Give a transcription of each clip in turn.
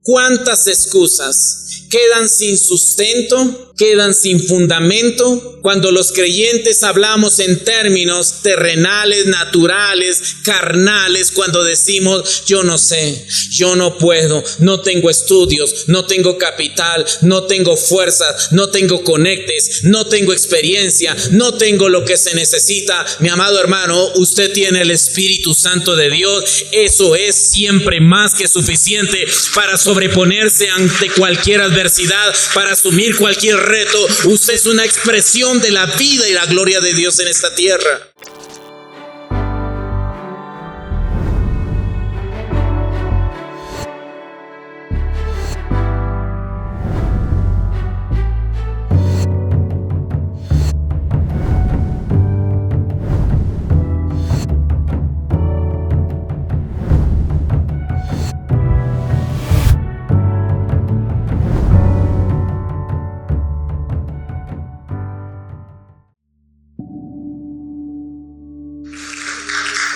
¿Cuántas excusas quedan sin sustento, quedan sin fundamento cuando los creyentes hablamos en términos terrenales, naturales, carnales, cuando decimos yo no sé, yo no puedo, no tengo estudios, no tengo capital, no tengo fuerzas, no tengo conectes, no tengo experiencia, no tengo lo que se necesita? Mi amado hermano, usted tiene el Espíritu Santo de Dios. Eso es siempre más que suficiente para sobreponerse ante cualquier adversidad, para asumir cualquier reto. Usted es una expresión de la vida y la gloria de Dios en esta tierra.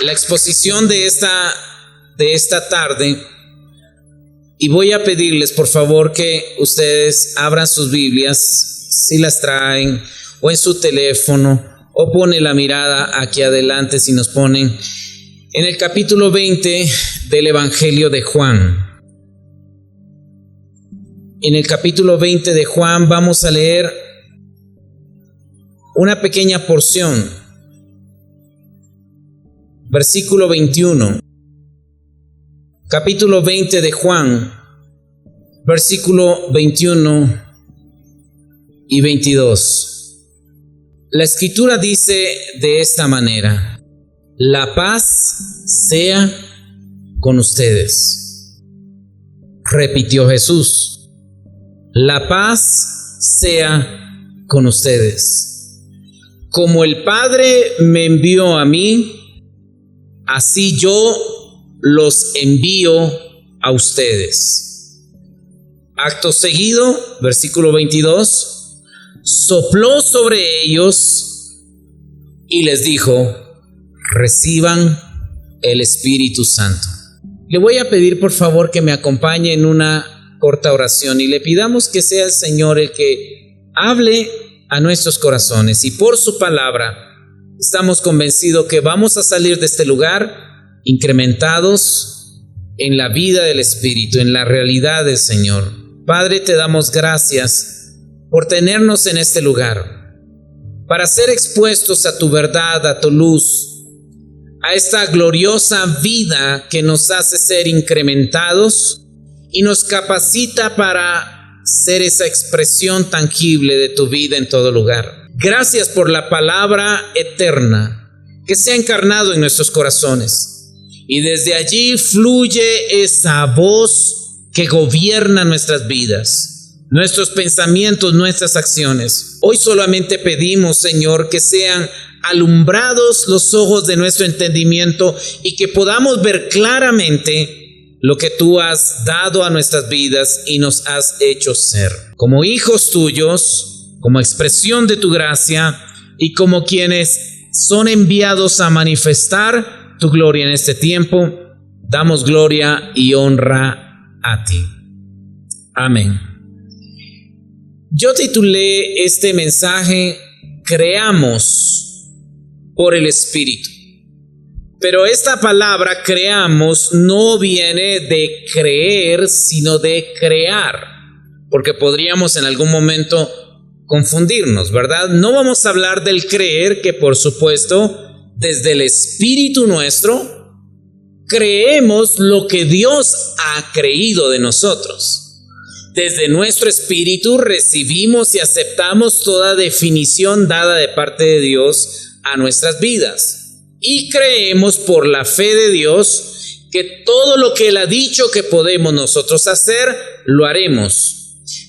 La exposición de esta tarde, y voy a pedirles por favor que ustedes abran sus Biblias, si las traen, o en su teléfono, o pone la mirada aquí adelante si nos ponen en el capítulo 20 del Evangelio de Juan. En el capítulo 20 de Juan vamos a leer una pequeña porción. Versículo 21, capítulo 20 de Juan, versículo 21 y 22. La Escritura dice de esta manera: la paz sea con ustedes. Repitió Jesús: la paz sea con ustedes. Como el Padre me envió a mí, así yo los envío a ustedes. Acto seguido, versículo 22, sopló sobre ellos y les dijo: reciban el Espíritu Santo. Le voy a pedir por favor que me acompañe en una corta oración y le pidamos que sea el Señor el que hable a nuestros corazones, y por su palabra estamos convencidos que vamos a salir de este lugar incrementados en la vida del Espíritu, en la realidad del Señor. Padre, te damos gracias por tenernos en este lugar, para ser expuestos a tu verdad, a tu luz, a esta gloriosa vida que nos hace ser incrementados y nos capacita para ser esa expresión tangible de tu vida en todo lugar. Gracias por la palabra eterna que se ha encarnado en nuestros corazones, y desde allí fluye esa voz que gobierna nuestras vidas, nuestros pensamientos, nuestras acciones. Hoy solamente pedimos, Señor, que sean alumbrados los ojos de nuestro entendimiento y que podamos ver claramente lo que tú has dado a nuestras vidas y nos has hecho ser. Como hijos tuyos, como expresión de tu gracia y como quienes son enviados a manifestar tu gloria en este tiempo, damos gloria y honra a ti. Amén. Yo titulé este mensaje: creamos por el Espíritu. Pero esta palabra creamos no viene de creer, sino de crear, porque podríamos en algún momento confundirnos, ¿verdad? No vamos a hablar del creer, que por supuesto desde el espíritu nuestro creemos lo que Dios ha creído de nosotros. Desde nuestro espíritu recibimos y aceptamos toda definición dada de parte de Dios a nuestras vidas, y creemos por la fe de Dios que todo lo que Él ha dicho que podemos nosotros hacer, lo haremos.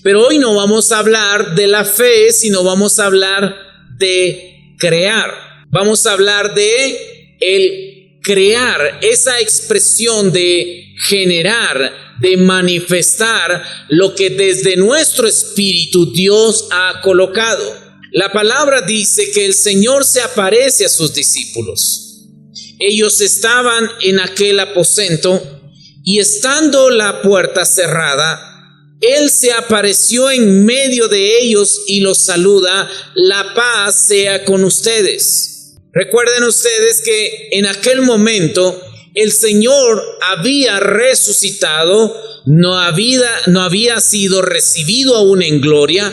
Pero hoy no vamos a hablar de la fe, sino vamos a hablar de crear. Vamos a hablar de el crear, esa expresión de generar, de manifestar lo que desde nuestro espíritu Dios ha colocado. La palabra dice que el Señor se aparece a sus discípulos. Ellos estaban en aquel aposento Y estando la puerta cerrada, Él se apareció en medio de ellos y los saluda: la paz sea con ustedes. Recuerden ustedes que en aquel momento el Señor había resucitado, no había sido recibido aún en gloria,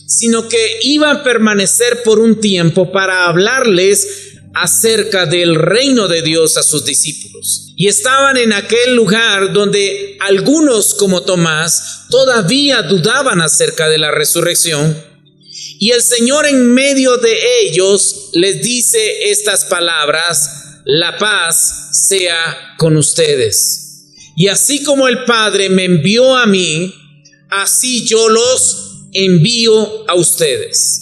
sino que iba a permanecer por un tiempo para hablarles acerca del reino de Dios a sus discípulos. Y estaban en aquel lugar donde algunos, como Tomás, todavía dudaban acerca de la resurrección. Y el Señor en medio de ellos les dice estas palabras: la paz sea con ustedes. Y así como el Padre me envió a mí, así yo los envío a ustedes.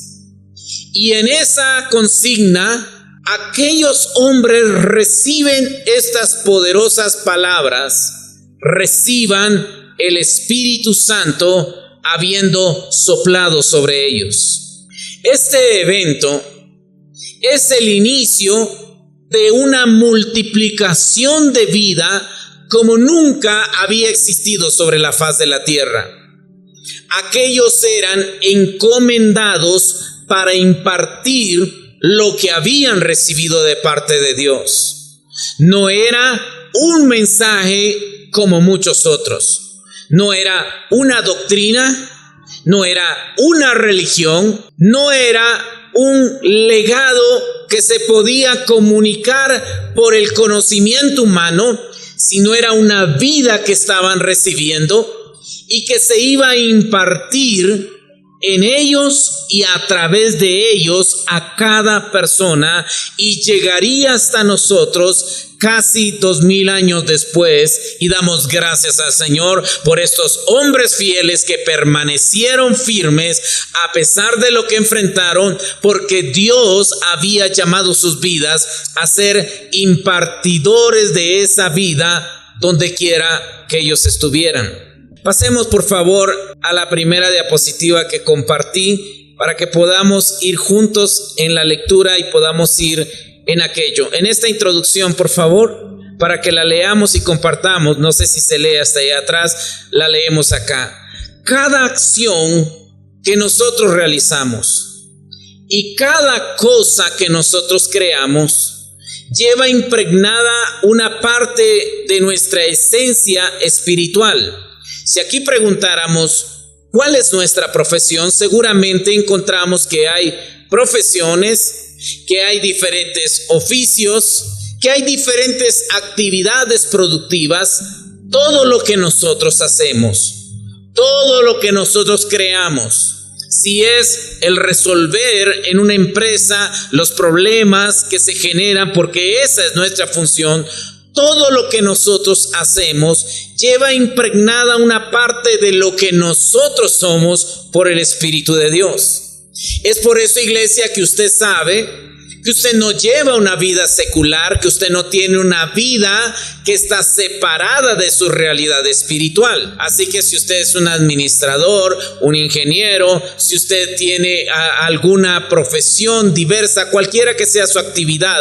Y en esa consigna, aquellos hombres reciben estas poderosas palabras: reciban el Espíritu Santo habiendo soplado sobre ellos. Este evento es el inicio de una multiplicación de vida como nunca había existido sobre la faz de la tierra. Aquellos eran encomendados para impartir lo que habían recibido de parte de Dios. No era un mensaje como muchos otros. No era una doctrina, no era una religión, no era un legado que se podía comunicar por el conocimiento humano, sino era una vida que estaban recibiendo y que se iba a impartir en ellos y a través de ellos a cada persona, y llegaría hasta nosotros casi 2000 años después. Y damos gracias al Señor por estos hombres fieles que permanecieron firmes a pesar de lo que enfrentaron, porque Dios había llamado sus vidas a ser impartidores de esa vida donde quiera que ellos estuvieran. Pasemos por favor a la primera diapositiva que compartí para que podamos ir juntos en la lectura y podamos ir en aquello. En esta introducción, por favor, para que la leamos y compartamos. No sé si se lee hasta allá atrás, la leemos acá. Cada acción que nosotros realizamos y cada cosa que nosotros creamos lleva impregnada una parte de nuestra esencia espiritual. Si aquí preguntáramos cuál es nuestra profesión, seguramente encontramos que hay profesiones, que hay diferentes oficios, que hay diferentes actividades productivas. Todo lo que nosotros hacemos, todo lo que nosotros creamos, si es el resolver en una empresa los problemas que se generan, porque esa es nuestra función, todo lo que nosotros hacemos lleva impregnada una parte de lo que nosotros somos por el Espíritu de Dios. Es por eso, iglesia, que usted sabe que usted no lleva una vida secular, que usted no tiene una vida que está separada de su realidad espiritual. Así que si usted es un administrador, un ingeniero, si usted tiene alguna profesión diversa, cualquiera que sea su actividad,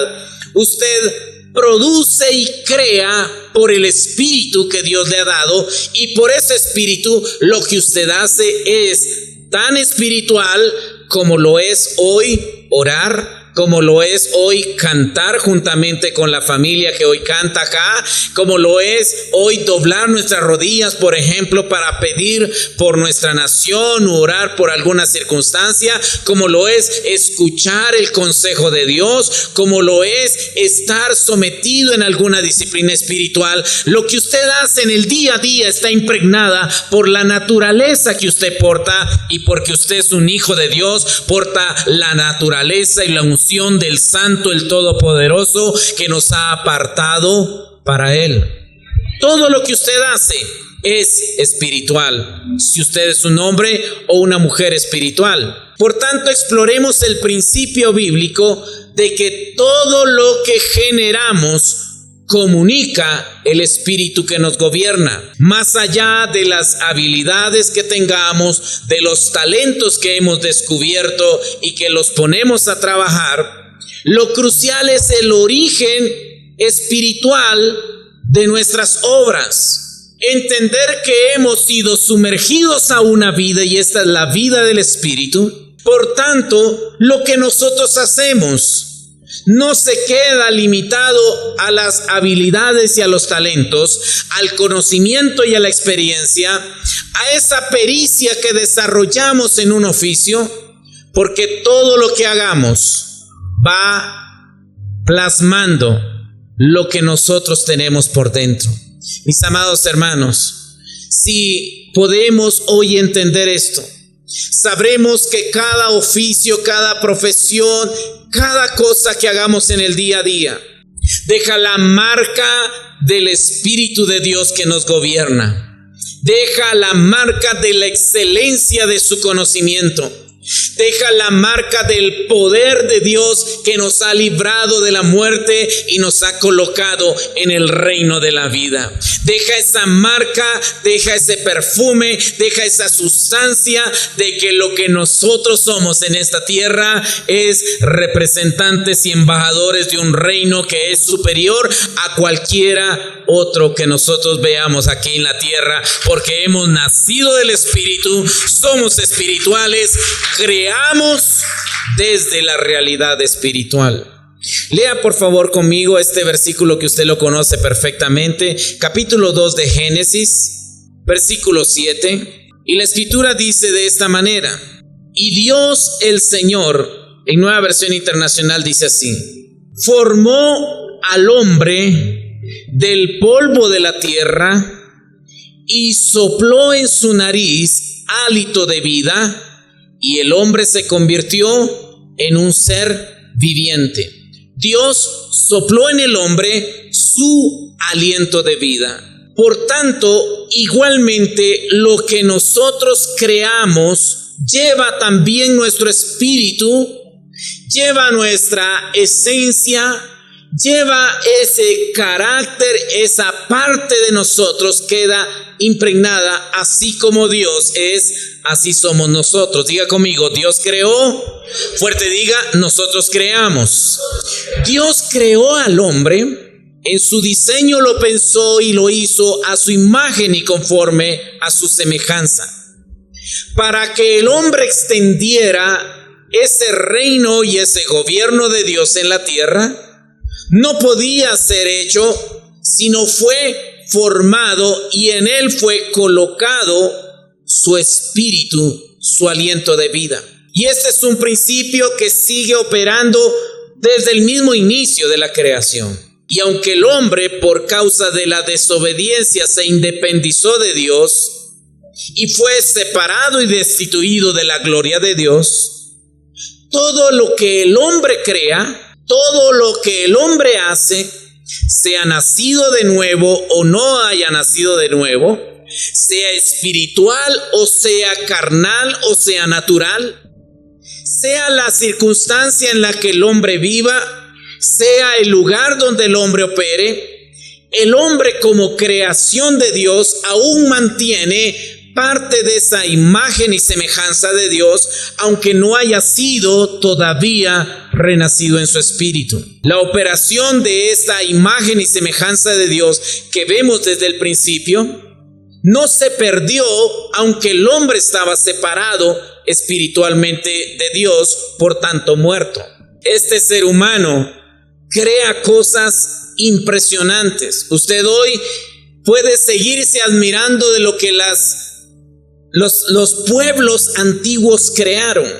usted produce y crea por el Espíritu que Dios le ha dado, y por ese Espíritu lo que usted hace es tan espiritual como lo es hoy orar, como lo es hoy cantar juntamente con la familia que hoy canta acá, como lo es hoy doblar nuestras rodillas, por ejemplo, para pedir por nuestra nación o orar por alguna circunstancia, como lo es escuchar el consejo de Dios, como lo es estar sometido en alguna disciplina espiritual. Lo que usted hace en el día a día está impregnada por la naturaleza que usted porta, y porque usted es un hijo de Dios, porta la naturaleza y la unción del Santo, el Todopoderoso, que nos ha apartado para Él. Todo lo que usted hace es espiritual, si usted es un hombre o una mujer espiritual. Por tanto, exploremos el principio bíblico de que todo lo que generamos comunica el Espíritu que nos gobierna. Más allá de las habilidades que tengamos, de los talentos que hemos descubierto y que los ponemos a trabajar, lo crucial es el origen espiritual de nuestras obras. entender que hemos sido sumergidos a una vida y esta es la vida del Espíritu. Por tanto, lo que nosotros hacemos no se queda limitado a las habilidades y a los talentos, al conocimiento y a la experiencia, a esa pericia que desarrollamos en un oficio, porque todo lo que hagamos va plasmando lo que nosotros tenemos por dentro. Mis amados hermanos, si podemos hoy entender esto, sabremos que cada oficio, cada profesión, cada cosa que hagamos en el día a día deja la marca del Espíritu de Dios que nos gobierna, deja la marca de la excelencia de su conocimiento, deja la marca del poder de Dios que nos ha librado de la muerte y nos ha colocado en el reino de la vida. Deja esa marca, deja ese perfume, deja esa sustancia de que lo que nosotros somos en esta tierra es representantes y embajadores de un reino que es superior a cualquiera otro que nosotros veamos aquí en la tierra, porque hemos nacido del Espíritu, somos espirituales, creamos desde la realidad espiritual. Lea por favor conmigo este versículo que usted lo conoce perfectamente, capítulo 2 de Génesis, versículo 7, y la escritura dice de esta manera: y Dios el Señor, en Nueva Versión Internacional dice así, formó al hombre del polvo de la tierra y sopló en su nariz hálito de vida, y el hombre se convirtió en un ser viviente. Dios sopló en el hombre su aliento de vida. Por tanto, igualmente lo que nosotros creamos lleva también nuestro espíritu, lleva nuestra esencia, lleva ese carácter, esa parte de nosotros queda impregnada. Así como Dios es, así somos nosotros. Diga conmigo, Dios creó. Fuerte diga, nosotros creamos. Dios creó al hombre, en su diseño lo pensó y lo hizo a su imagen y conforme a su semejanza, para que el hombre extendiera ese reino y ese gobierno de Dios en la tierra. No podía ser hecho, sino fue formado y en él fue colocado su espíritu, su aliento de vida. Y este es un principio que sigue operando desde el mismo inicio de la creación. Y aunque el hombre, por causa de la desobediencia, se independizó de Dios y fue separado y destituido de la gloria de Dios, todo lo que el hombre crea, todo lo que el hombre hace, sea nacido de nuevo o no haya nacido de nuevo, sea espiritual o sea carnal o sea natural, sea la circunstancia en la que el hombre viva, sea el lugar donde el hombre opere, el hombre como creación de Dios aún mantiene parte de esa imagen y semejanza de Dios, aunque no haya sido todavía renacido en su espíritu. La operación de esta imagen y semejanza de Dios que vemos desde el principio no se perdió, aunque el hombre estaba separado espiritualmente de Dios, por tanto muerto. Este ser humano crea cosas impresionantes. Usted hoy puede seguirse admirando de lo que los pueblos antiguos crearon.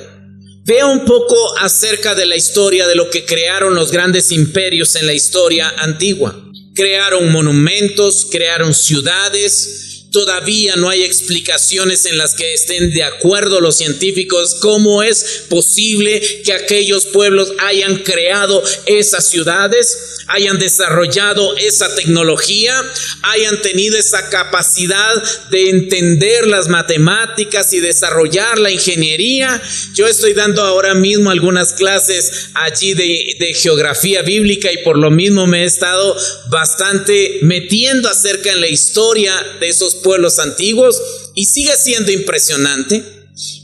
Vea un poco acerca de la historia de lo que crearon los grandes imperios en la historia antigua. Crearon monumentos, crearon ciudades. Todavía no hay explicaciones en las que estén de acuerdo los científicos cómo es posible que aquellos pueblos hayan creado esas ciudades, hayan desarrollado esa tecnología, hayan tenido esa capacidad de entender las matemáticas y desarrollar la ingeniería. Yo estoy dando ahora mismo algunas clases allí de geografía bíblica y por lo mismo me he estado bastante metiendo acerca en la historia de esos pueblos antiguos y sigue siendo impresionante.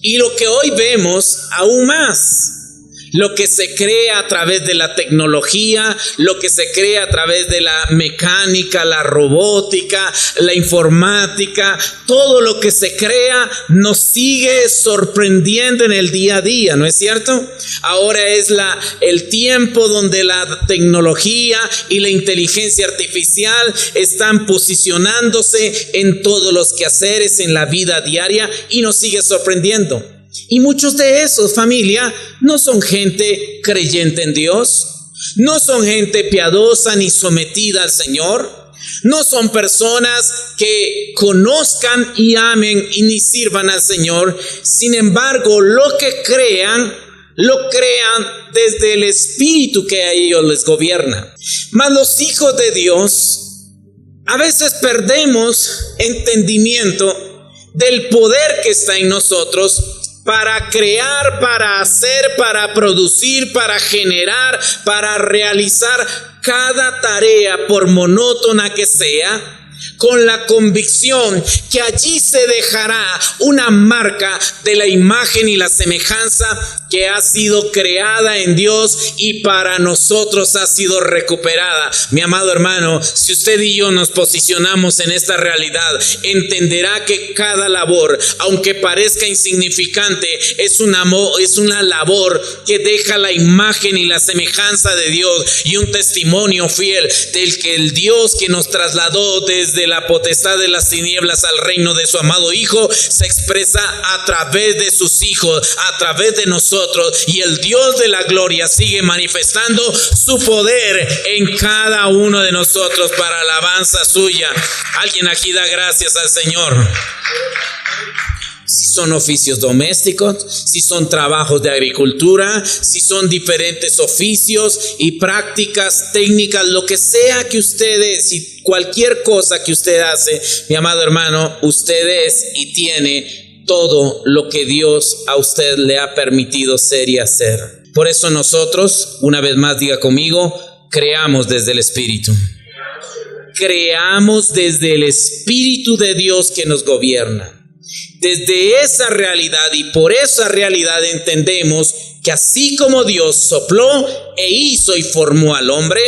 Y lo que hoy vemos aún más, lo que se crea a través de la tecnología, lo que se crea a través de la mecánica, la robótica, la informática, todo lo que se crea nos sigue sorprendiendo en el día a día, ¿no es cierto? Ahora es el tiempo donde la tecnología y la inteligencia artificial están posicionándose en todos los quehaceres, en la vida diaria, y nos sigue sorprendiendo. Y muchos de esos, familia, no son gente creyente en Dios, no son gente piadosa ni sometida al Señor, no son personas que conozcan y amen y ni sirvan al Señor. Sin embargo, lo que crean, lo crean desde el espíritu que a ellos les gobierna. Mas los hijos de Dios a veces perdemos entendimiento del poder que está en nosotros para crear, para hacer, para producir, para generar, para realizar cada tarea, por monótona que sea, con la convicción que allí se dejará una marca de la imagen y la semejanza que ha sido creada en Dios y para nosotros ha sido recuperada. Mi amado hermano, si usted y yo nos posicionamos en esta realidad, entenderá que cada labor, aunque parezca insignificante, es una labor que deja la imagen y la semejanza de Dios y un testimonio fiel del que el Dios que nos trasladó desde la potestad de las tinieblas al reino de su amado Hijo se expresa a través de sus hijos, a través de nosotros, y el Dios de la gloria sigue manifestando su poder en cada uno de nosotros para alabanza suya. Alguien aquí da gracias al Señor. Si son oficios domésticos, si son trabajos de agricultura, si son diferentes oficios y prácticas técnicas, lo que sea que ustedes, si cualquier cosa que usted hace, mi amado hermano, usted es y tiene todo lo que Dios a usted le ha permitido ser y hacer. Por eso nosotros, una vez más diga conmigo, creamos desde el Espíritu. Creamos desde el Espíritu de Dios que nos gobierna. Desde esa realidad y por esa realidad entendemos que así como Dios sopló e hizo y formó al hombre,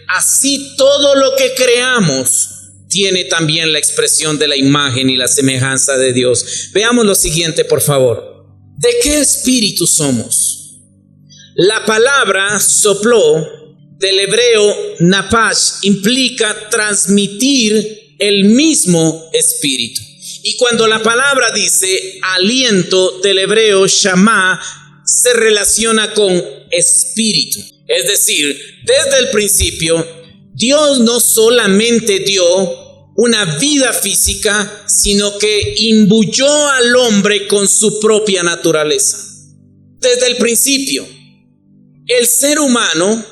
así todo lo que creamos tiene también la expresión de la imagen y la semejanza de Dios. Veamos lo siguiente, por favor. ¿De qué espíritu somos? La palabra sopló, del hebreo napash, implica transmitir el mismo espíritu. Y cuando la palabra dice aliento, del hebreo shamá, se relaciona con espíritu. Es decir, desde el principio, Dios no solamente dio una vida física, sino que imbuyó al hombre con su propia naturaleza. Desde el principio, el ser humano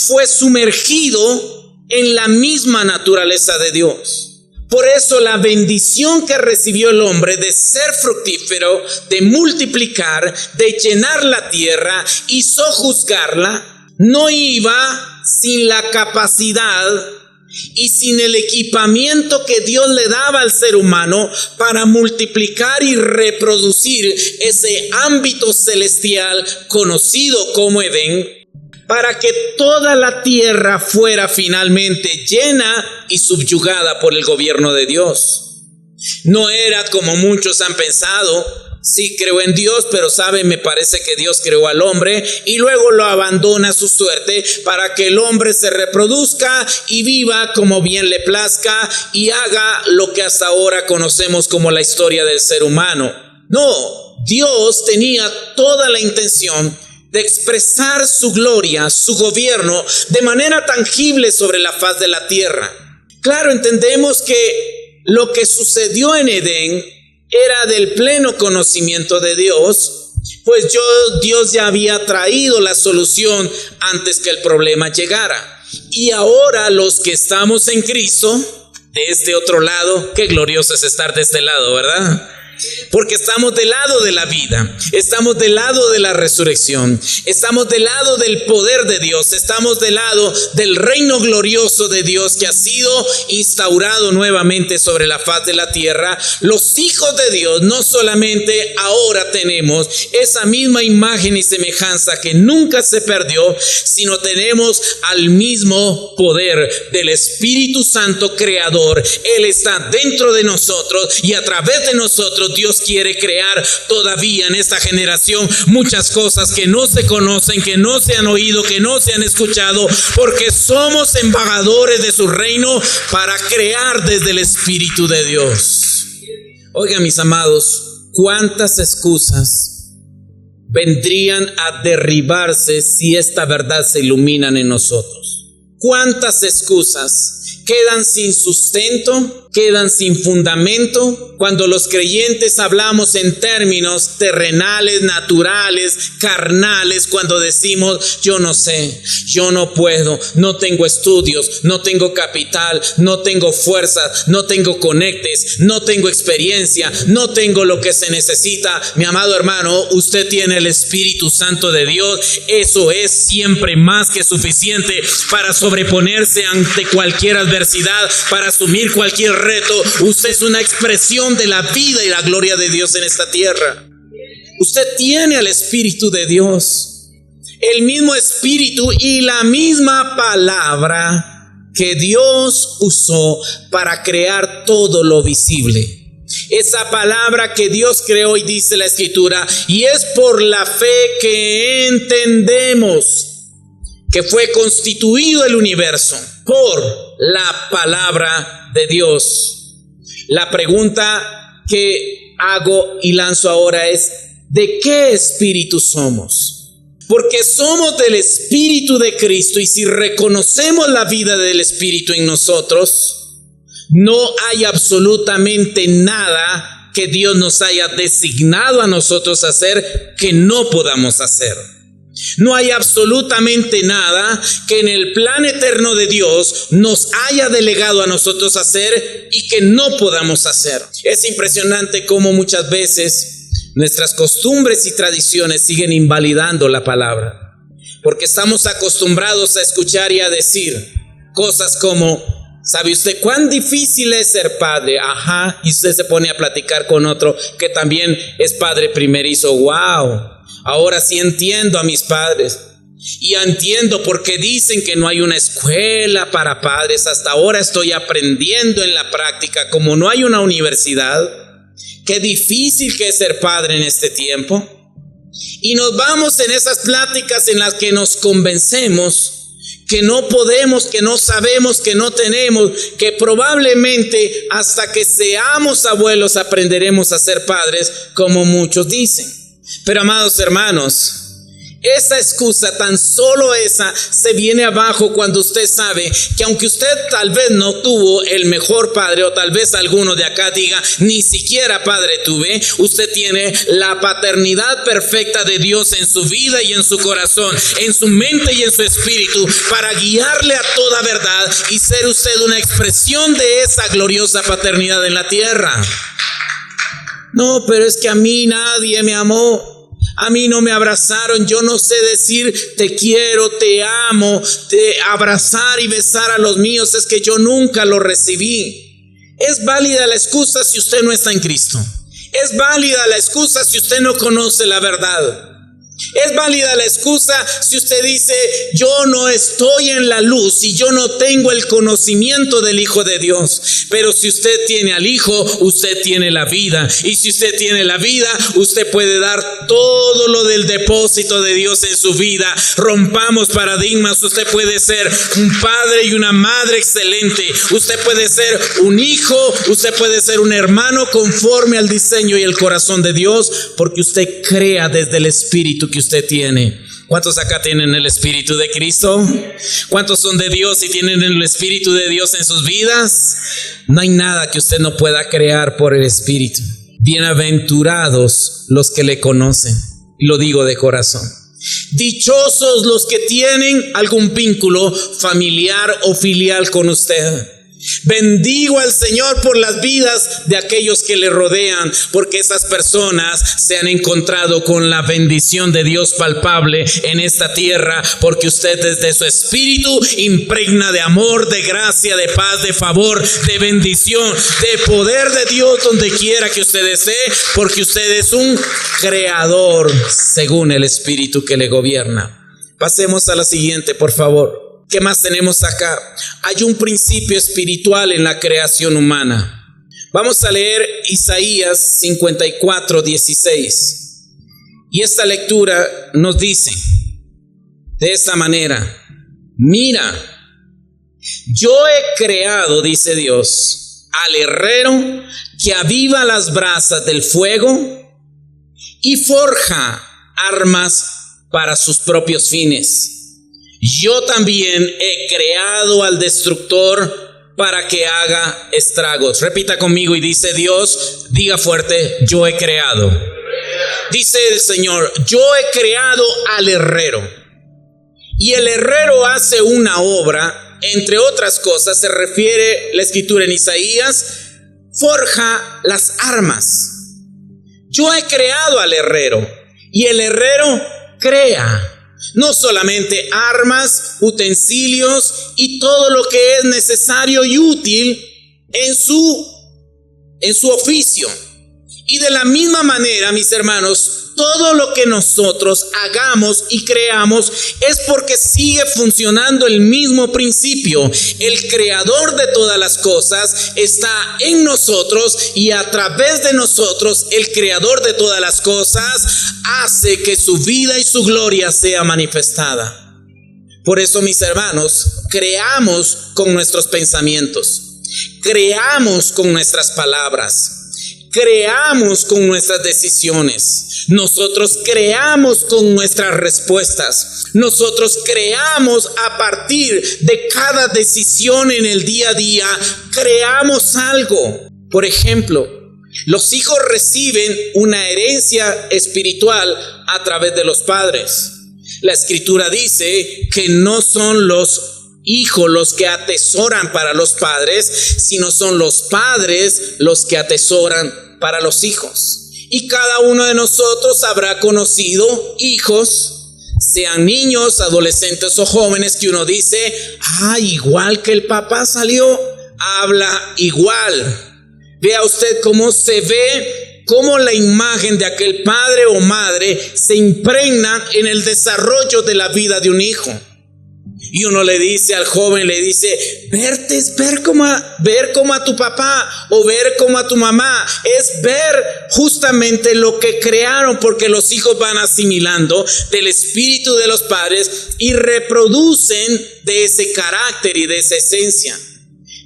fue sumergido en la misma naturaleza de Dios. Por eso la bendición que recibió el hombre de ser fructífero, de multiplicar, de llenar la tierra y sojuzgarla, no iba sin la capacidad y sin el equipamiento que Dios le daba al ser humano para multiplicar y reproducir ese ámbito celestial conocido como Edén, para que toda la tierra fuera finalmente llena y subyugada por el gobierno de Dios. No era como muchos han pensado: sí, creo en Dios, pero me parece que Dios creó al hombre y luego lo abandona a su suerte para que el hombre se reproduzca y viva como bien le plazca y haga lo que hasta ahora conocemos como la historia del ser humano. No, Dios tenía toda la intención de expresar su gloria, su gobierno de manera tangible sobre la faz de la tierra. Claro, entendemos que lo que sucedió en Edén era del pleno conocimiento de Dios, pues Dios ya había traído la solución antes que el problema llegara. Y ahora los que estamos en Cristo, de este otro lado, qué glorioso es estar de este lado, ¿verdad? Porque estamos del lado de la vida, estamos del lado de la resurrección, estamos del lado del poder de Dios, estamos del lado del reino glorioso de Dios que ha sido instaurado nuevamente sobre la faz de la tierra. Los hijos de Dios no solamente ahora tenemos esa misma imagen y semejanza que nunca se perdió, sino tenemos al mismo poder del Espíritu Santo creador. Él está dentro de nosotros y a través de nosotros Dios quiere crear todavía en esta generación muchas cosas que no se conocen, que no se han oído, que no se han escuchado, porque somos embajadores de su reino para crear desde el Espíritu de Dios. Oigan, mis amados, ¿cuántas excusas vendrían a derribarse si esta verdad se iluminan en nosotros? ¿Cuántas excusas quedan sin sustento, quedan sin fundamento cuando los creyentes hablamos en términos terrenales, naturales, carnales, cuando decimos yo no sé, yo no puedo, no tengo estudios, no tengo capital, no tengo fuerzas, no tengo conectes, no tengo experiencia, no tengo lo que se necesita? Mi amado hermano, usted tiene el Espíritu Santo de Dios. Eso es siempre más que suficiente para sobreponerse ante cualquier adversidad, para asumir cualquier reto. Usted es una expresión de la vida y la gloria de Dios en esta tierra. Usted tiene al Espíritu de Dios, el mismo Espíritu y la misma palabra que Dios usó para crear todo lo visible. Esa palabra que Dios creó, y dice la Escritura, y es por la fe que entendemos que fue constituido el universo por la palabra de Dios. La pregunta que hago y lanzo ahora es: ¿de qué espíritu somos? Porque somos del Espíritu de Cristo, y si reconocemos la vida del Espíritu en nosotros, no hay absolutamente nada que Dios nos haya designado a nosotros hacer que no podamos hacer. No hay absolutamente nada que en el plan eterno de Dios nos haya delegado a nosotros hacer y que no podamos hacer. Es impresionante cómo muchas veces nuestras costumbres y tradiciones siguen invalidando la palabra, porque estamos acostumbrados a escuchar y a decir cosas como: ¿sabe usted cuán difícil es ser padre? Ajá, y usted se pone a platicar con otro que también es padre primerizo. ¡Wow! Ahora sí entiendo a mis padres. Y entiendo por qué dicen que no hay una escuela para padres. Hasta ahora estoy aprendiendo en la práctica. Como no hay una universidad, qué difícil que es ser padre en este tiempo. Y nos vamos en esas pláticas en las que nos convencemos que no podemos, que no sabemos, que no tenemos, que probablemente hasta que seamos abuelos aprenderemos a ser padres, como muchos dicen. Pero, amados hermanos, esa excusa, tan solo esa, se viene abajo cuando usted sabe que aunque usted tal vez no tuvo el mejor padre, o tal vez alguno de acá diga ni siquiera padre tuve, usted tiene la paternidad perfecta de Dios en su vida y en su corazón, en su mente y en su espíritu, para guiarle a toda verdad y ser usted una expresión de esa gloriosa paternidad en la tierra. No, pero es que a mí nadie me amó. A mí no me abrazaron. Yo no sé decir te quiero, te amo, te abrazar y besar a los míos. Es que yo nunca lo recibí. Es válida la excusa si usted no está en Cristo. Es válida la excusa si usted no conoce la verdad. Es válida la excusa si usted dice yo no estoy en la luz y yo no tengo el conocimiento del Hijo de Dios. Pero si usted tiene al Hijo, usted tiene la vida. Y si usted tiene la vida, usted puede dar todo lo del depósito de Dios en su vida. Rompamos paradigmas. Usted puede ser un padre y una madre excelente. Usted puede ser un hijo. Usted puede ser un hermano conforme al diseño y el corazón de Dios, porque usted crea desde el Espíritu que usted tiene. ¿Cuántos acá tienen el Espíritu de Cristo? ¿Cuántos son de Dios y tienen el Espíritu de Dios en sus vidas? No hay nada que usted no pueda crear por el Espíritu. Bienaventurados los que le conocen, lo digo de corazón. Dichosos los que tienen algún vínculo familiar o filial con usted. Bendigo al Señor por las vidas de aquellos que le rodean, porque esas personas se han encontrado con la bendición de Dios palpable en esta tierra, porque usted desde su espíritu impregna de amor, de gracia, de paz, de favor, de bendición, de poder de Dios donde quiera que usted esté, porque usted es un creador según el espíritu que le gobierna. Pasemos a la siguiente, por favor. ¿Qué más tenemos acá? Hay un principio espiritual en la creación humana. Vamos a leer Isaías 54:16. Y esta lectura nos dice de esta manera: mira, yo he creado, dice Dios, al herrero que aviva las brasas del fuego y forja armas para sus propios fines. Yo también he creado al destructor para que haga estragos. Repita conmigo y dice Dios, diga fuerte: yo he creado. Dice el Señor: yo he creado al herrero. Y el herrero hace una obra, entre otras cosas, se refiere la escritura en Isaías, forja las armas. Yo he creado al herrero y el herrero crea. No solamente armas, utensilios y todo lo que es necesario y útil en su oficio. Y de la misma manera, mis hermanos, todo lo que nosotros hagamos y creamos es porque sigue funcionando el mismo principio. El creador de todas las cosas está en nosotros y a través de nosotros el creador de todas las cosas hace que su vida y su gloria sea manifestada. Por eso, mis hermanos, creamos con nuestros pensamientos, creamos con nuestras palabras, creamos con nuestras decisiones, nosotros creamos con nuestras respuestas, nosotros creamos a partir de cada decisión en el día a día, creamos algo. Por ejemplo, los hijos reciben una herencia espiritual a través de los padres. La escritura dice que no son los hijos los que atesoran para los padres, sino son los padres los que atesoran para los hijos. Y cada uno de nosotros habrá conocido hijos, sean niños, adolescentes o jóvenes, que uno dice: igual que el papá salió, habla igual. Vea usted cómo se ve, cómo la imagen de aquel padre o madre se impregna en el desarrollo de la vida de un hijo. Y uno le dice al joven, le dice: verte es ver como a tu papá o ver como a tu mamá. Es ver justamente lo que crearon, porque los hijos van asimilando del espíritu de los padres y reproducen de ese carácter y de esa esencia.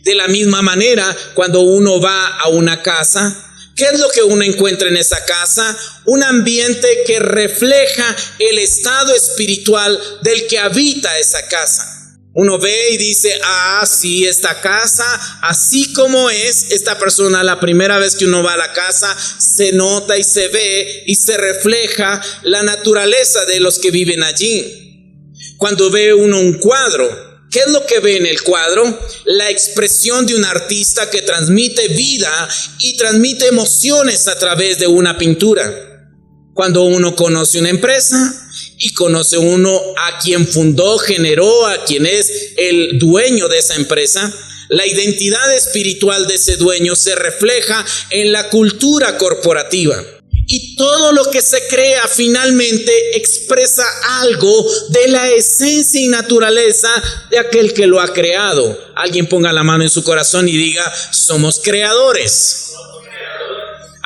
De la misma manera, cuando uno va a una casa, ¿qué es lo que uno encuentra en esa casa? Un ambiente que refleja el estado espiritual del que habita esa casa. Uno ve y dice: sí, esta casa, así como es, esta persona, la primera vez que uno va a la casa, se nota y se ve y se refleja la naturaleza de los que viven allí. Cuando ve uno un cuadro, ¿qué es lo que ve en el cuadro? La expresión de un artista que transmite vida y transmite emociones a través de una pintura. Cuando uno conoce una empresa y conoce uno a quien fundó, generó, a quien es el dueño de esa empresa, la identidad espiritual de ese dueño se refleja en la cultura corporativa. Y todo lo que se crea finalmente expresa algo de la esencia y naturaleza de aquel que lo ha creado. Alguien ponga la mano en su corazón y diga: somos creadores.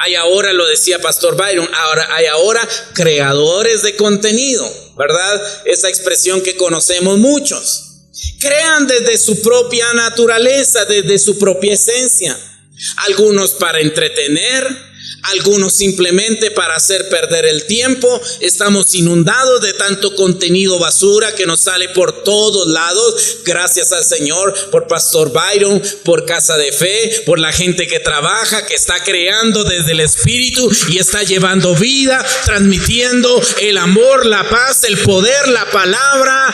Hay ahora, lo decía Pastor Byron, hay ahora creadores de contenido, ¿verdad? Esa expresión que conocemos muchos. Crean desde su propia naturaleza, desde su propia esencia. Algunos para entretener, algunos simplemente para hacer perder el tiempo. Estamos inundados de tanto contenido basura que nos sale por todos lados. Gracias al Señor por Pastor Byron, por Casa de Fe, por la gente que trabaja, que está creando desde el Espíritu y está llevando vida, transmitiendo el amor, la paz, el poder, la palabra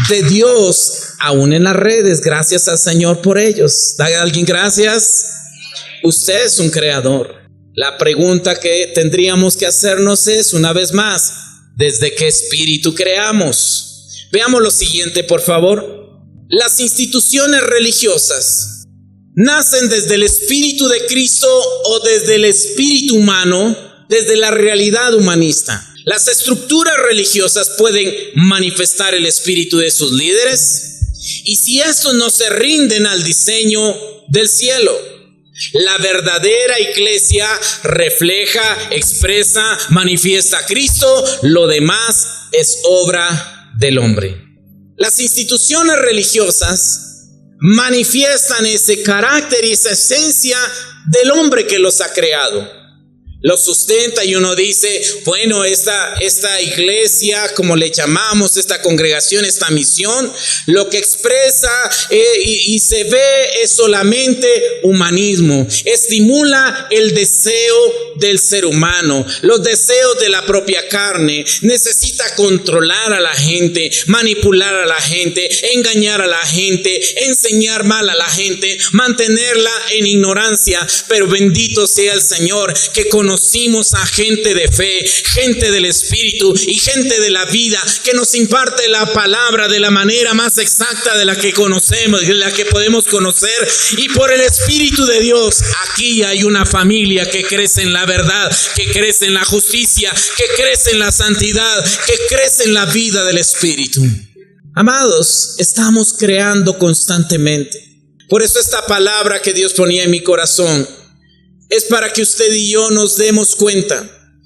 de Dios aún en las redes. Gracias al Señor por ellos. ¿Da a alguien gracias? Usted es un creador. La pregunta que tendríamos que hacernos es, una vez más, ¿desde qué espíritu creamos? Veamos lo siguiente, por favor. Las instituciones religiosas nacen desde el espíritu de Cristo o desde el espíritu humano, desde la realidad humanista. Las estructuras religiosas pueden manifestar el espíritu de sus líderes, y si estos no se rinden al diseño del cielo, la verdadera iglesia refleja, expresa, manifiesta a Cristo. Lo demás es obra del hombre. Las instituciones religiosas manifiestan ese carácter y esa esencia del hombre que los ha creado. Lo sustenta y uno dice, bueno, esta iglesia, como le llamamos, esta congregación, esta misión, lo que expresa y se ve es solamente humanismo. Estimula el deseo del ser humano, los deseos de la propia carne. Necesita controlar a la gente, manipular a la gente, engañar a la gente, enseñar mal a la gente, mantenerla en ignorancia. Pero bendito sea el Señor que conocimos a gente de fe, gente del Espíritu y gente de la vida que nos imparte la palabra de la manera más exacta de la que conocemos, de la que podemos conocer. Y por el Espíritu de Dios, aquí hay una familia que crece en la verdad, que crece en la justicia, que crece en la santidad, que crece en la vida del Espíritu. Amados, estamos creando constantemente. Por eso esta palabra que Dios ponía en mi corazón es para que usted y yo nos demos cuenta.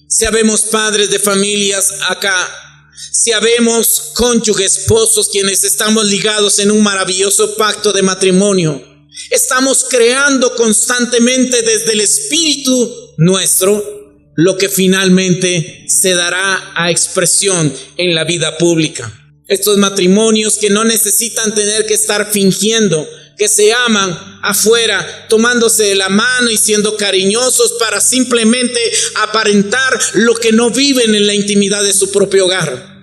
Si habemos padres de familias acá, si habemos cónyuges, esposos, quienes estamos ligados en un maravilloso pacto de matrimonio, estamos creando constantemente desde el espíritu nuestro lo que finalmente se dará a expresión en la vida pública. Estos matrimonios que no necesitan tener que estar fingiendo que se aman afuera, tomándose de la mano y siendo cariñosos para simplemente aparentar lo que no viven en la intimidad de su propio hogar.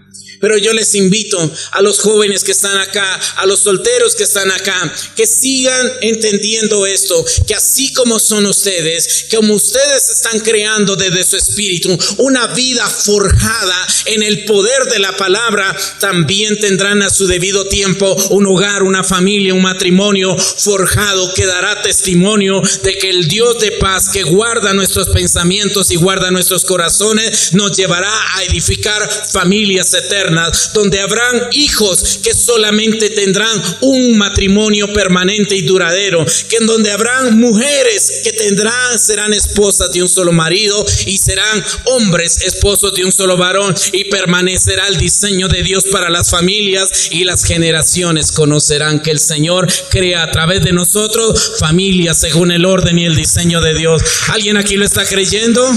Pero yo les invito a los jóvenes que están acá, a los solteros que están acá, que sigan entendiendo esto, que así como son ustedes, como ustedes están creando desde su espíritu una vida forjada en el poder de la palabra, también tendrán a su debido tiempo un hogar, una familia, un matrimonio forjado que dará testimonio de que el Dios de paz, que guarda nuestros pensamientos y guarda nuestros corazones, nos llevará a edificar familias eternas, donde habrán hijos que solamente tendrán un matrimonio permanente y duradero, que en donde habrán mujeres que serán esposas de un solo marido, y serán hombres esposos de un solo varón, y permanecerá el diseño de Dios para las familias, y las generaciones conocerán que el Señor crea a través de nosotros familias según el orden y el diseño de Dios. ¿Alguien aquí lo está creyendo?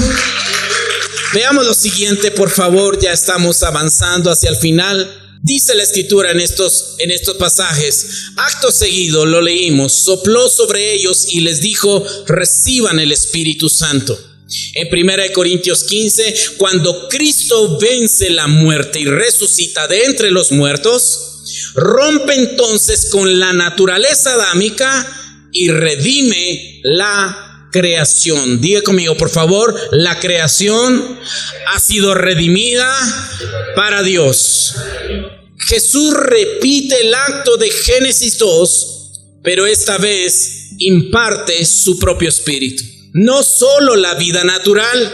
Veamos lo siguiente, por favor, ya estamos avanzando hacia el final. Dice la Escritura en estos pasajes, acto seguido lo leímos, sopló sobre ellos y les dijo, reciban el Espíritu Santo. En 1 Corintios 15, cuando Cristo vence la muerte y resucita de entre los muertos, rompe entonces con la naturaleza adámica y redime la creación. Diga conmigo, por favor, la creación ha sido redimida para Dios. Jesús repite el acto de Génesis 2, pero esta vez imparte su propio espíritu. No solo la vida natural,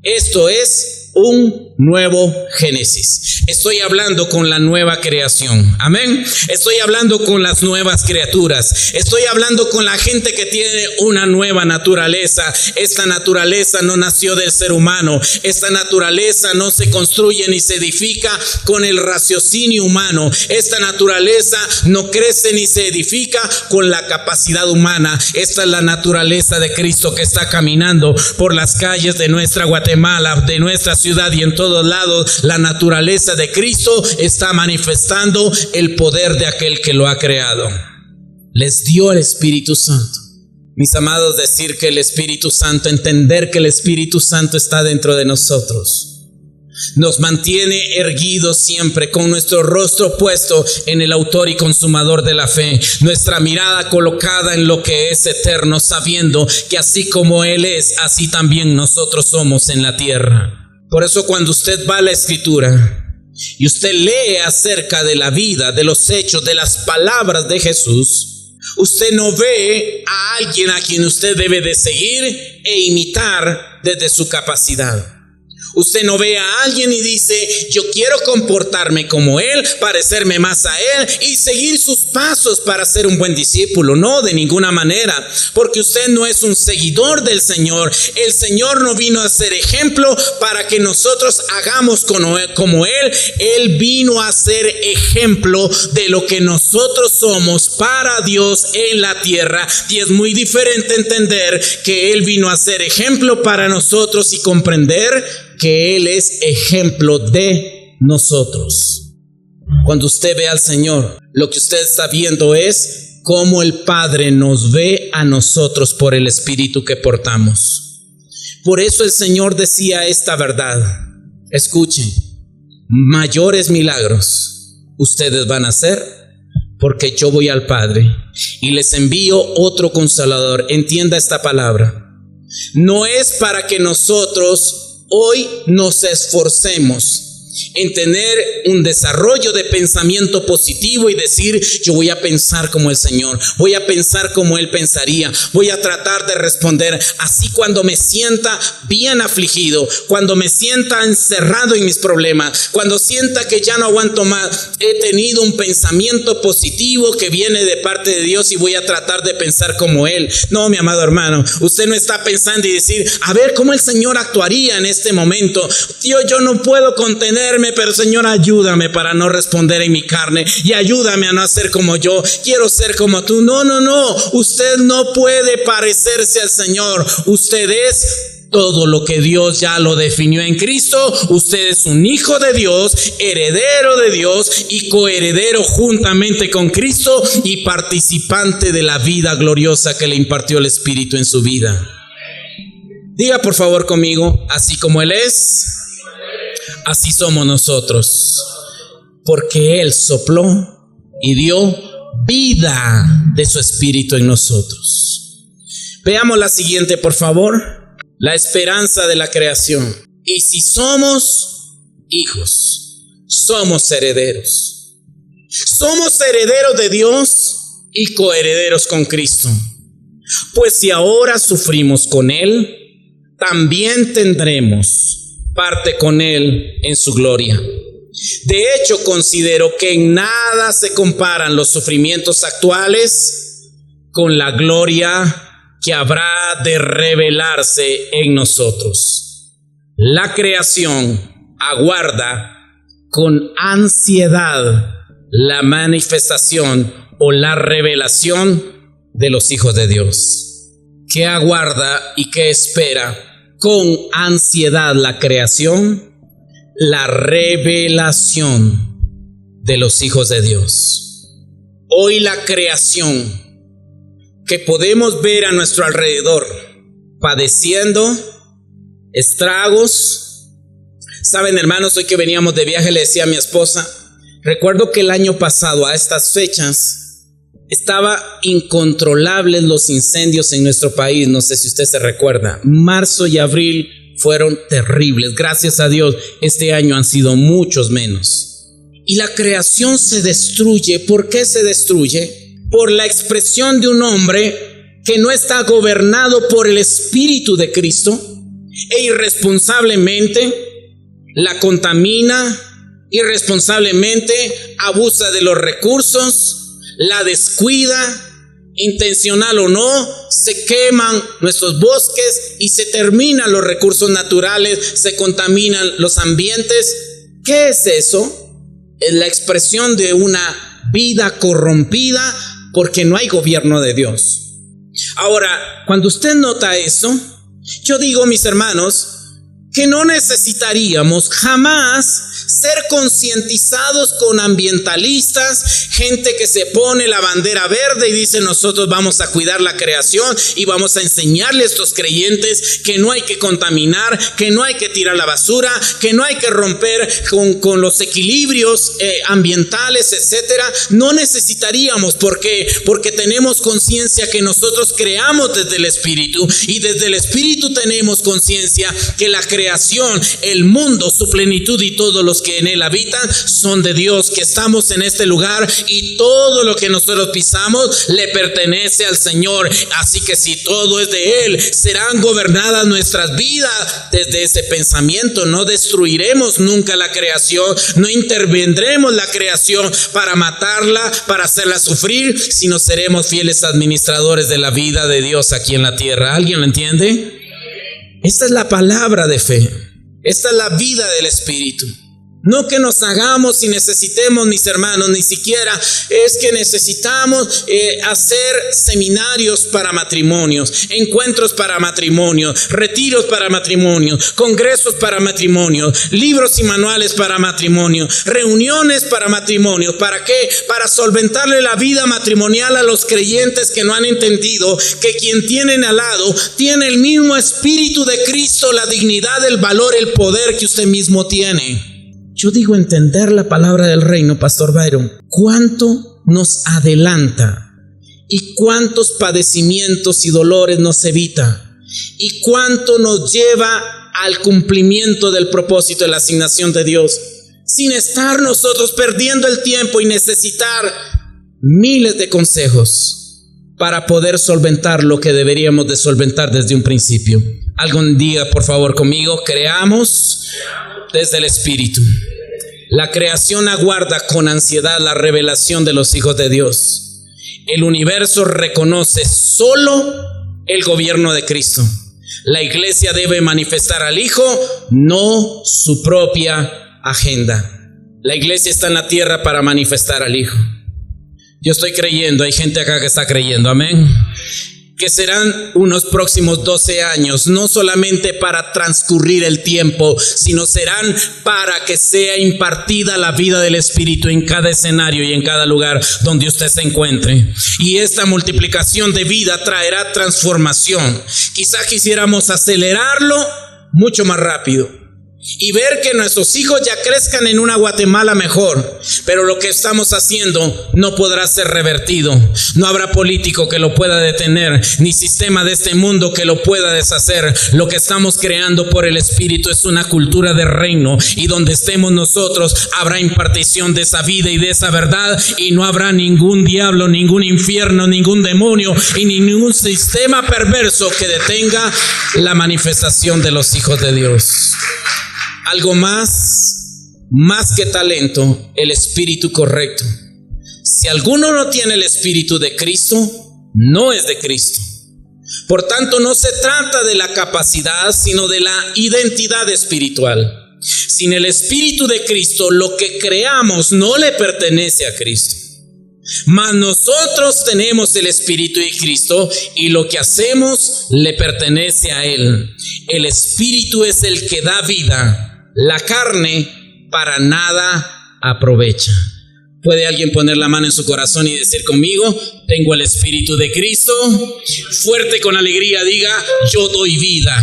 esto es un nuevo Génesis. Estoy hablando con la nueva creación. Amén. Estoy hablando con las nuevas criaturas. Estoy hablando con la gente que tiene una nueva naturaleza. Esta naturaleza no nació del ser humano. Esta naturaleza no se construye ni se edifica con el raciocinio humano. Esta naturaleza no crece ni se edifica con la capacidad humana. Esta es la naturaleza de Cristo que está caminando por las calles de nuestra Guatemala, de nuestra ciudad y en todos lados. La naturaleza de Cristo está manifestando el poder de aquel que lo ha creado. Les dio el Espíritu Santo. Mis amados, decir que el Espíritu Santo, entender que el Espíritu Santo está dentro de nosotros, Nos mantiene erguidos siempre con nuestro rostro puesto en el autor y consumador de la fe, nuestra mirada colocada en lo que es eterno, sabiendo que así como Él es, así también nosotros somos en la tierra. Por eso cuando usted va a la Escritura y usted lee acerca de la vida, de los hechos, de las palabras de Jesús, usted no ve a alguien a quien usted debe de seguir e imitar desde su capacidad. Usted no ve a alguien y dice, yo quiero comportarme como Él, parecerme más a Él y seguir sus pasos para ser un buen discípulo. No, de ninguna manera, porque usted no es un seguidor del Señor. El Señor no vino a ser ejemplo para que nosotros hagamos como Él. Él vino a ser ejemplo de lo que nosotros somos para Dios en la tierra. Y es muy diferente entender que Él vino a ser ejemplo para nosotros y comprender que Él es ejemplo de nosotros. Cuando usted ve al Señor, lo que usted está viendo es cómo el Padre nos ve a nosotros por el Espíritu que portamos. Por eso el Señor decía esta verdad. Escuchen, mayores milagros ustedes van a hacer porque yo voy al Padre y les envío otro Consolador. Entienda esta palabra. No es para que nosotros hoy nos esforcemos en tener un desarrollo de pensamiento positivo y decir, yo voy a pensar como el Señor, voy a pensar como Él pensaría, voy a tratar de responder así cuando me sienta bien afligido, cuando me sienta encerrado en mis problemas, cuando sienta que ya no aguanto más, he tenido un pensamiento positivo que viene de parte de Dios y voy a tratar de pensar como Él. No, mi amado hermano, usted no está pensando y decir, a ver cómo el Señor actuaría en este momento. Dios, yo no puedo contenerme, pero Señor, ayúdame para no responder en mi carne y ayúdame a no hacer como yo, quiero ser como tú. No, usted no puede parecerse al Señor. Usted es todo lo que Dios ya lo definió en Cristo. Usted es un hijo de Dios, heredero de Dios y coheredero juntamente con Cristo y participante de la vida gloriosa que le impartió el Espíritu en su vida. Diga por favor conmigo, así como Él es, así somos nosotros, porque Él sopló y dio vida de su Espíritu en nosotros. Veamos la siguiente, por favor. La esperanza de la creación. Y si somos hijos, somos herederos. Somos herederos de Dios y coherederos con Cristo. Pues si ahora sufrimos con Él, también tendremos parte con Él en su gloria. De hecho, considero que en nada se comparan los sufrimientos actuales con la gloria que habrá de revelarse en nosotros. La creación aguarda con ansiedad la manifestación o la revelación de los hijos de Dios. ¿Qué aguarda y qué espera con ansiedad la creación? La revelación de los hijos de Dios. Hoy la creación que podemos ver a nuestro alrededor padeciendo estragos. Saben, hermanos, hoy que veníamos de viaje le decía a mi esposa, recuerdo que el año pasado a estas fechas estaba incontrolables los incendios en nuestro país. No sé si usted se recuerda, marzo y abril fueron terribles. Gracias a Dios este año han sido muchos menos. Y la creación se destruye. ¿Por qué se destruye? Por la expresión de un hombre que no está gobernado por el Espíritu de Cristo e irresponsablemente la contamina, irresponsablemente abusa de los recursos, la descuida, intencional o no, se queman nuestros bosques y se terminan los recursos naturales, se contaminan los ambientes. ¿Qué es eso? Es la expresión de una vida corrompida porque no hay gobierno de Dios. Ahora, cuando usted nota eso, yo digo, mis hermanos, que no necesitaríamos jamás ser concientizados con ambientalistas, gente que se pone la bandera verde y dice nosotros vamos a cuidar la creación y vamos a enseñarle a estos creyentes que no hay que contaminar, que no hay que tirar la basura, que no hay que romper con los equilibrios ambientales, etcétera. No necesitaríamos, ¿por qué? Porque tenemos conciencia que nosotros creamos desde el Espíritu, y desde el Espíritu tenemos conciencia que la creación, el mundo, su plenitud y todos los que en él habitan son de Dios, que estamos en este lugar y todo lo que nosotros pisamos le pertenece al Señor. Así que si todo es de él, serán gobernadas nuestras vidas desde ese pensamiento. No destruiremos nunca la creación, no intervendremos la creación para matarla, para hacerla sufrir, sino seremos fieles administradores de la vida de Dios aquí en la tierra. ¿Alguien lo entiende? Esta es la palabra de fe. Esta es la vida del Espíritu. No que nos hagamos y necesitemos, mis hermanos, ni siquiera es que necesitamos hacer seminarios para matrimonios, encuentros para matrimonios, retiros para matrimonios, congresos para matrimonios, libros y manuales para matrimonios, reuniones para matrimonios. ¿Para qué? Para solventarle la vida matrimonial a los creyentes que no han entendido que quien tienen al lado tiene el mismo Espíritu de Cristo, la dignidad, el valor, el poder que usted mismo tiene. Yo digo entender la palabra del reino, Pastor Byron. ¿Cuánto nos adelanta? ¿Y cuántos padecimientos y dolores nos evita? ¿Y cuánto nos lleva al cumplimiento del propósito de la asignación de Dios? Sin estar nosotros perdiendo el tiempo y necesitar miles de consejos para poder solventar lo que deberíamos de solventar desde un principio. Algún día, por favor, conmigo, creamos desde el Espíritu. La creación aguarda con ansiedad la revelación de los hijos de Dios. El universo reconoce solo el gobierno de Cristo. La iglesia debe manifestar al Hijo, no su propia agenda. La iglesia está en la tierra para manifestar al Hijo. Yo estoy creyendo, hay gente acá que está creyendo, amén, que serán unos próximos 12 años, no solamente para transcurrir el tiempo, sino serán para que sea impartida la vida del Espíritu en cada escenario y en cada lugar donde usted se encuentre. Y esta multiplicación de vida traerá transformación. Quizá quisiéramos acelerarlo mucho más rápido y ver que nuestros hijos ya crezcan en una Guatemala mejor, pero lo que estamos haciendo no podrá ser revertido. No habrá político que lo pueda detener, ni sistema de este mundo que lo pueda deshacer. Lo que estamos creando por el Espíritu es una cultura de reino, y donde estemos nosotros habrá impartición de esa vida y de esa verdad, y no habrá ningún diablo, ningún infierno, ningún demonio y ningún sistema perverso que detenga la manifestación de los hijos de Dios. Algo más que talento, el espíritu correcto. Si alguno no tiene el Espíritu de Cristo, no es de Cristo. Por tanto, no se trata de la capacidad, sino de la identidad espiritual. Sin el Espíritu de Cristo, lo que creamos no le pertenece a Cristo. Mas nosotros tenemos el Espíritu de Cristo y lo que hacemos le pertenece a Él. El Espíritu es el que da vida. La carne para nada aprovecha. ¿Puede alguien poner la mano en su corazón y decir conmigo: tengo el Espíritu de Cristo? Fuerte, con alegría, diga: yo doy vida.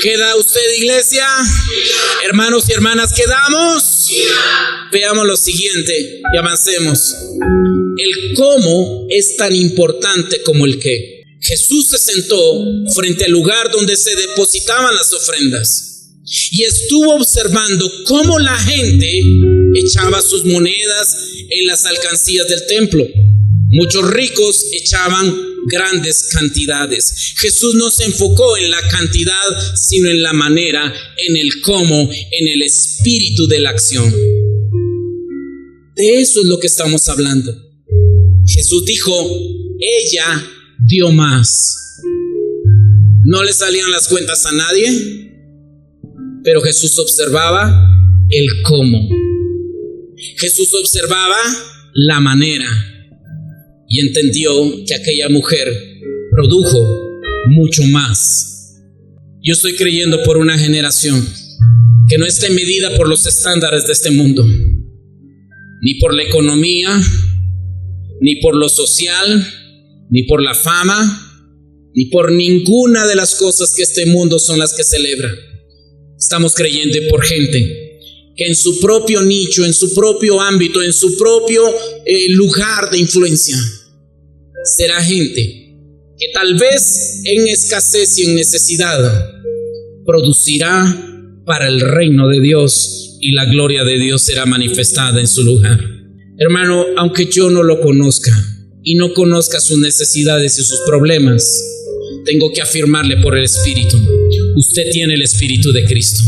¿Qué da usted, iglesia? Hermanos y hermanas, ¿qué damos? Veamos lo siguiente y avancemos. El cómo es tan importante como el qué. Jesús se sentó frente al lugar donde se depositaban las ofrendas y estuvo observando cómo la gente echaba sus monedas en las alcancías del templo. Muchos ricos echaban grandes cantidades. Jesús no se enfocó en la cantidad, sino en la manera, en el cómo, en el espíritu de la acción. De eso es lo que estamos hablando. Jesús dijo: ella dio más. No le salían las cuentas a nadie, pero Jesús observaba el cómo. Jesús observaba la manera y entendió que aquella mujer produjo mucho más. Yo estoy creyendo por una generación que no esté medida por los estándares de este mundo, ni por la economía, ni por lo social, ni por la fama, ni por ninguna de las cosas que este mundo son las que celebra. Estamos creyendo por gente que en su propio nicho, en su propio ámbito, en su propio lugar de influencia, será gente que tal vez en escasez y en necesidad producirá para el reino de Dios, y la gloria de Dios será manifestada en su lugar. Hermano, aunque yo no lo conozca y no conozca sus necesidades y sus problemas, tengo que afirmarle por el Espíritu: usted tiene el Espíritu de Cristo,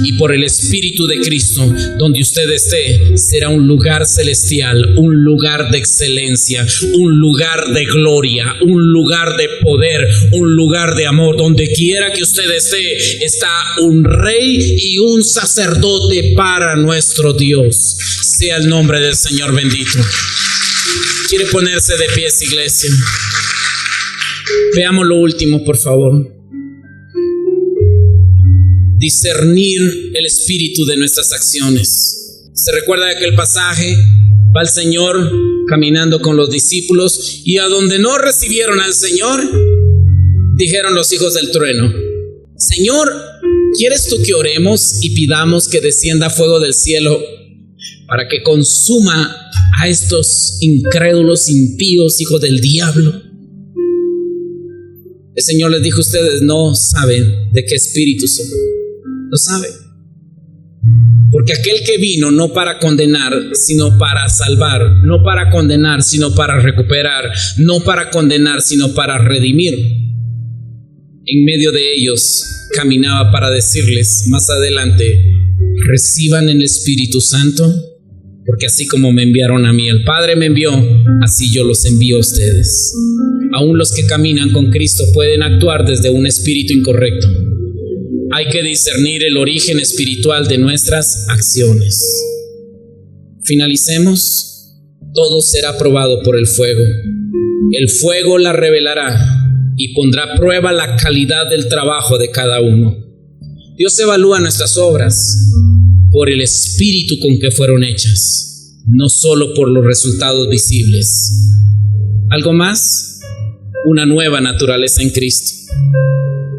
y por el Espíritu de Cristo, donde usted esté, será un lugar celestial, un lugar de excelencia, un lugar de gloria, un lugar de poder, un lugar de amor. Donde quiera que usted esté, está un rey y un sacerdote para nuestro Dios. Sea el nombre del Señor bendito. ¿Quiere ponerse de pies, iglesia? Veamos lo último, por favor. Discernir el espíritu de nuestras acciones. ¿Se recuerda de aquel pasaje? Va el Señor caminando con los discípulos, y a donde no recibieron al Señor, dijeron los hijos del trueno: Señor, ¿quieres tú que oremos y pidamos que descienda fuego del cielo para que consuma a estos incrédulos, impíos, hijos del diablo? El Señor les dijo: ustedes no saben de qué espíritu son. No saben. Porque aquel que vino no para condenar, sino para salvar. No para condenar, sino para recuperar. No para condenar, sino para redimir. En medio de ellos caminaba para decirles más adelante: reciban el Espíritu Santo, porque así como me enviaron a mí, el Padre me envió, así yo los envío a ustedes. Aún los que caminan con Cristo pueden actuar desde un espíritu incorrecto. Hay que discernir el origen espiritual de nuestras acciones. Finalicemos. Todo será probado por el fuego. El fuego la revelará y pondrá a prueba la calidad del trabajo de cada uno. Dios evalúa nuestras obras por el espíritu con que fueron hechas, no solo por los resultados visibles. ¿Algo más? Una nueva naturaleza en Cristo.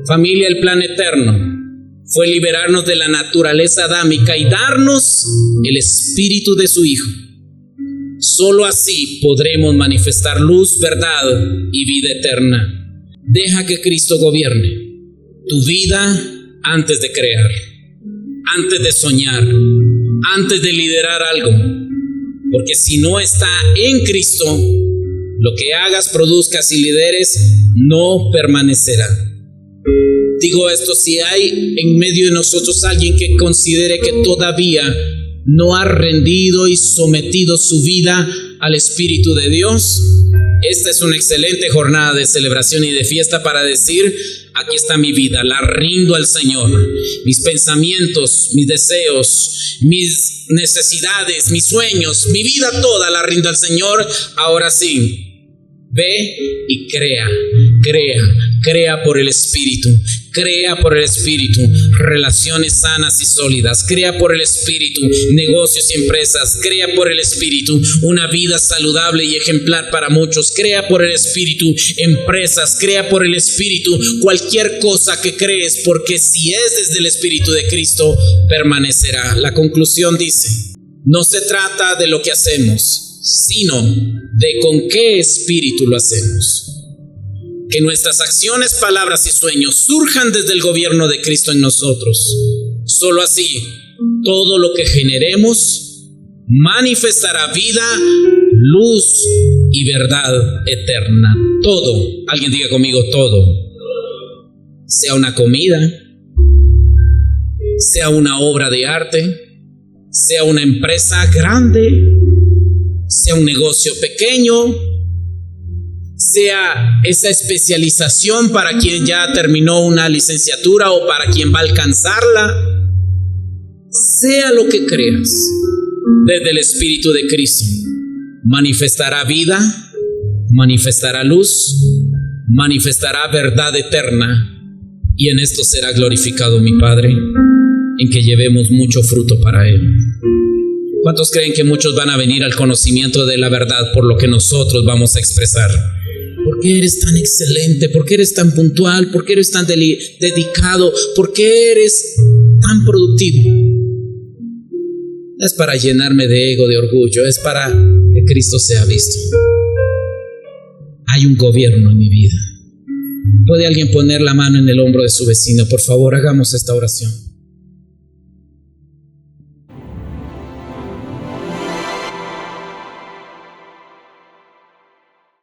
Familia, el plan eterno fue liberarnos de la naturaleza adámica y darnos el espíritu de su Hijo. Solo así podremos manifestar luz, verdad y vida eterna. Deja que Cristo gobierne tu vida antes de crear, antes de soñar, antes de liderar algo. Porque si no está en Cristo, lo que hagas, produzcas y lideres no permanecerá. Digo esto: si hay en medio de nosotros alguien que considere que todavía no ha rendido y sometido su vida al Espíritu de Dios, esta es una excelente jornada de celebración y de fiesta para decir: aquí está mi vida, la rindo al Señor. Mis pensamientos, mis deseos, mis necesidades, mis sueños, mi vida toda la rindo al Señor. Ahora sí, ve y crea por el Espíritu. Crea por el Espíritu relaciones sanas y sólidas. Crea por el Espíritu negocios y empresas. Crea por el Espíritu una vida saludable y ejemplar para muchos. Crea por el Espíritu empresas. Crea por el Espíritu cualquier cosa que crees, porque si es desde el Espíritu de Cristo, permanecerá. La conclusión dice: no se trata de lo que hacemos, sino de con qué espíritu lo hacemos. Que nuestras acciones, palabras y sueños surjan desde el gobierno de Cristo en nosotros. Solo así, todo lo que generemos manifestará vida, luz y verdad eterna. Todo, alguien diga conmigo, todo. Sea una comida, sea una obra de arte, sea una empresa grande, sea un negocio pequeño, sea esa especialización para quien ya terminó una licenciatura o para quien va a alcanzarla, sea lo que creas, desde el Espíritu de Cristo, manifestará vida, manifestará luz, manifestará verdad eterna, y en esto será glorificado mi Padre. en que llevemos mucho fruto para Él. ¿Cuántos creen que muchos van a venir al conocimiento de la verdad por lo que nosotros vamos a expresar? ¿Por qué eres tan excelente? ¿Por qué eres tan puntual? ¿Por qué eres tan dedicado? ¿Por qué eres tan productivo? Es para llenarme de ego, de orgullo. Es para que Cristo sea visto. Hay un gobierno en mi vida. ¿Puede alguien poner la mano en el hombro de su vecino? Por favor, hagamos esta oración.